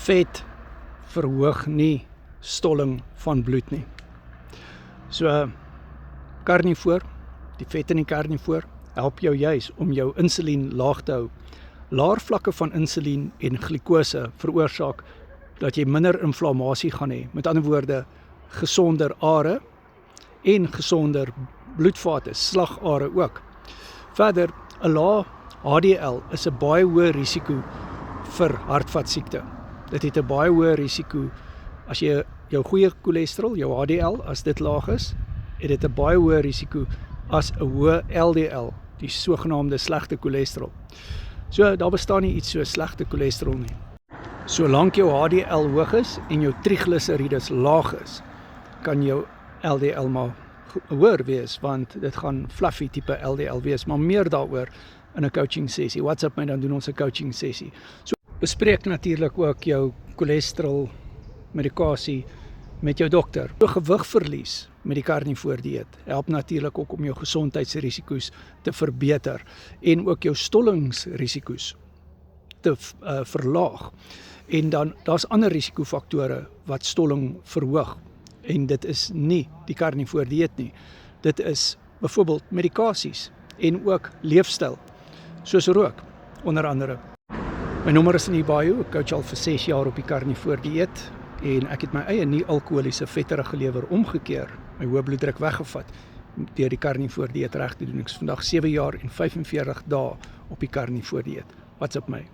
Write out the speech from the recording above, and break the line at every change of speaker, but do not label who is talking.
vet verhoog nie stolling van bloed nie. So karnivoor, die vet in die karnivoor, help jou juis om jou insulien laag te hou. Laer vlakke van insulien en glikose veroorsaak dat jy minder inflammasie gaan hê. Met ander woorde, gesonder are en gesonder bloedvate, slagare ook. Verder, 'n lae HDL is 'n baie hoë risiko vir hartvaskiekte. Dit het 'n baie hoë risiko as jy jou goeie cholesterol, jou HDL, as dit laag is, het dit 'n baie hoë risiko as 'n hoë LDL, die sogenaamde slegte cholesterol. So daar bestaan nie iets so slegte cholesterol nie. Solank jou HDL hoog is en jou trigliserides laag is, kan jou LDL maar hoër wees, want dit gaan fluffy tipe LDL wees, maar meer daaroor in 'n coaching sessie. WhatsApp my, dan doen ons 'n coaching sessie. So bespreek natuurlik ook jou cholesterol medikasie met jou dokter. Jou gewigverlies met die karnivoor dieet help natuurlik ook om jou gesondheidsrisiko's te verbeter en ook jou stollingsrisiko's te verlaag. En dan daar's ander risikofaktore wat stolling verhoog, en dit is nie die karnivoor dieet nie. Dit is byvoorbeeld medikasies en ook leefstyl, soos rook onder andere. My nommer is in die bio, ek coach al vir 6 jaar op die karnivoor dieet en ek het my eie nie alkoholiese vetterige lewer omgekeer, my hoë bloeddruk weggevat deur die karnivoor dieet reg te doen. Ek is vandag 7 jaar en 45 dae op die karnivoor dieet. Wat's op my?